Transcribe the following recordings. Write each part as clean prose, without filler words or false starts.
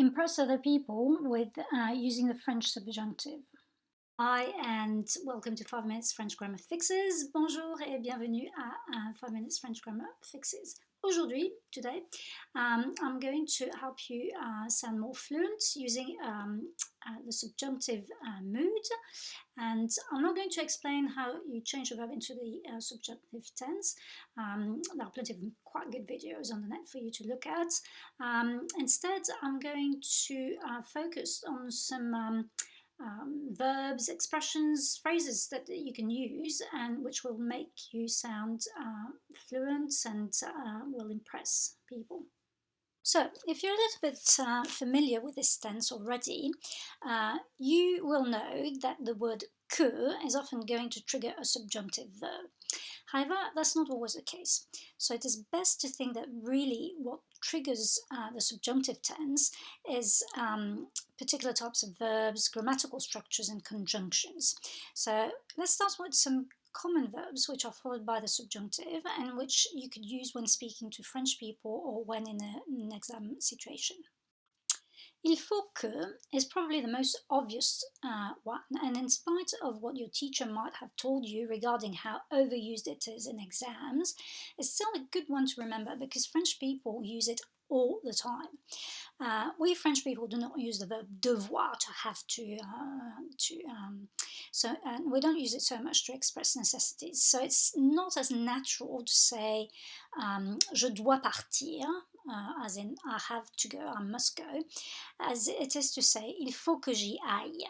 Impress other people with using the French subjunctive. Hi and welcome to 5 Minutes French Grammar Fixes. Bonjour et bienvenue à 5 Minutes French Grammar Fixes. Aujourd'hui, today, I'm going to help you sound more fluent using the subjunctive mood, and I'm not going to explain how you change the verb into the subjunctive tense. There are plenty of quite good videos on the net for you to look at. Instead, I'm going to focus on some verbs, expressions, phrases that you can use and which will make you sound fluent and will impress people. So, if you're a little bit familiar with this tense already, you will know that the word que is often going to trigger a subjunctive verb. However, that's not always the case. So it is best to think that really what triggers the subjunctive tense is particular types of verbs, grammatical structures, and conjunctions. So let's start with some common verbs which are followed by the subjunctive and which you could use when speaking to French people or when in an exam situation. Il faut que is probably the most obvious one, and in spite of what your teacher might have told you regarding how overused it is in exams, it's still a good one to remember because French people use it all the time. We French people do not use the verb devoir, to have to, and we don't use it so much to express necessities. So it's not as natural to say je dois partir, as in I have to go, I must go, as it is to say il faut que j'y aille.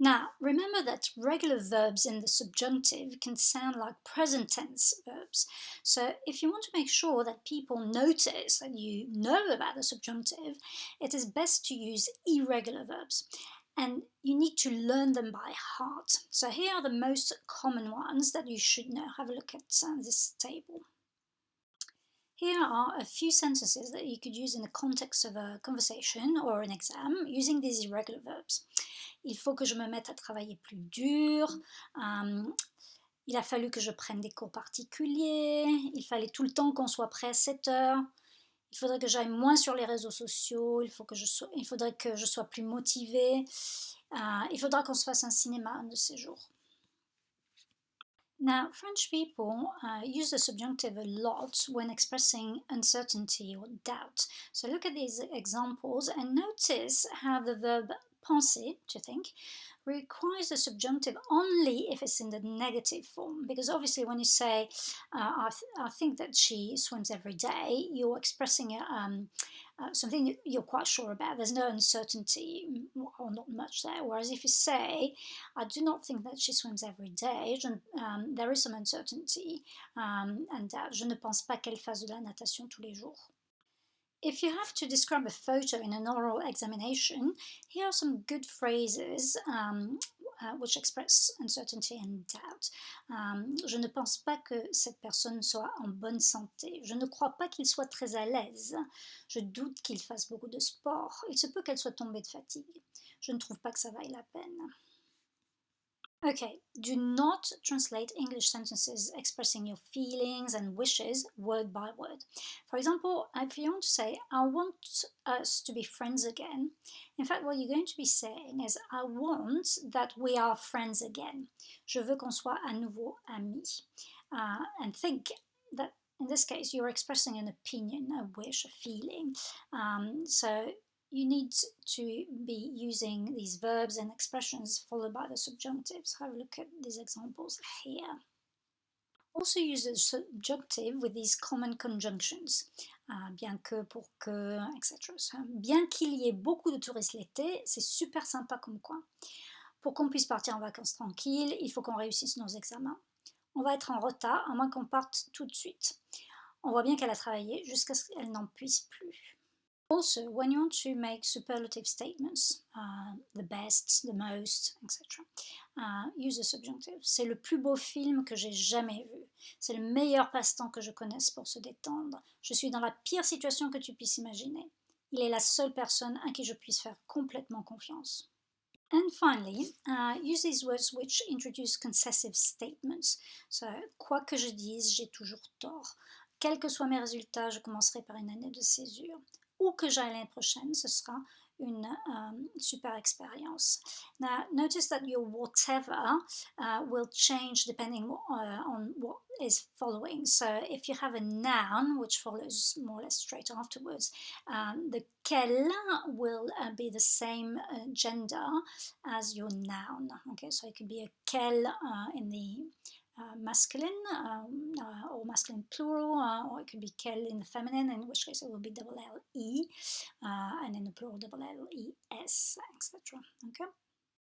Now, remember that regular verbs in the subjunctive can sound like present tense verbs. So if you want to make sure that people notice that you know about the subjunctive, it is best to use irregular verbs. And you need to learn them by heart. So here are the most common ones that you should know. Have a look at this table. Here are a few sentences that you could use in the context of a conversation or an exam using these irregular verbs. Il faut que je me mette à travailler plus dur. Il a fallu que je prenne des cours particuliers. Il fallait tout le temps qu'on soit prêt à 7 heures. Il faudrait que j'aille moins sur les réseaux sociaux. Il faudrait que je sois plus motivée. Il faudra qu'on se fasse un cinéma un de ces jours. Now, French people use the subjunctive a lot when expressing uncertainty or doubt. So look at these examples and notice how the verb penser, to think, requires the subjunctive only if it's in the negative form. Because obviously when you say, I think that she swims every day, you're expressing something you're quite sure about. There's no uncertainty or not much there. Whereas if you say, I do not think that she swims every day, there is some uncertainty and doubt. Je ne pense pas qu'elle fasse de la natation tous les jours. If you have to describe a photo in an oral examination, here are some good phrases which express uncertainty and doubt. Je ne pense pas que cette personne soit en bonne santé. Je ne crois pas qu'il soit très à l'aise. Je doute qu'il fasse beaucoup de sport. Il se peut qu'elle soit tombée de fatigue. Je ne trouve pas que ça vaille la peine. Okay, do not translate English sentences expressing your feelings and wishes word by word. For example, if you want to say, I want us to be friends again, in fact, what you're going to be saying is, I want that we are friends again. Je veux qu'on soit à nouveau amis. And think that in this case, you're expressing an opinion, a wish, a feeling. So you need to be using these verbs and expressions followed by the subjunctives. Have a look at these examples here. Also use the subjunctive with these common conjunctions. Bien que, pour que, etc. So, bien qu'il y ait beaucoup de touristes l'été, c'est super sympa comme coin. Pour qu'on puisse partir en vacances tranquilles, il faut qu'on réussisse nos examens. On va être en retard, à moins qu'on parte tout de suite. On voit bien qu'elle a travaillé jusqu'à ce qu'elle n'en puisse plus. Also, when you want to make superlative statements, the best, the most, etc., use the subjunctive. C'est le plus beau film que j'ai jamais vu. C'est le meilleur passe-temps que je connaisse pour se détendre. Je suis dans la pire situation que tu puisses imaginer. Il est la seule personne à qui je puisse faire complètement confiance. And finally, use these words which introduce concessive statements. So, quoi que je dise, j'ai toujours tort. Quels que soient mes résultats, je commencerai par une année de césure. où que j'aille l'année prochaine, ce sera une super expérience. Now, notice that your whatever will change depending on what is following. So if you have a noun, which follows more or less straight afterwards, the quel will be the same gender as your noun. Okay, so it could be a quel in the masculine or masculine plural, or it could be quel in the feminine, in which case it will be double L E, and in the plural double L E S, etc. Okay.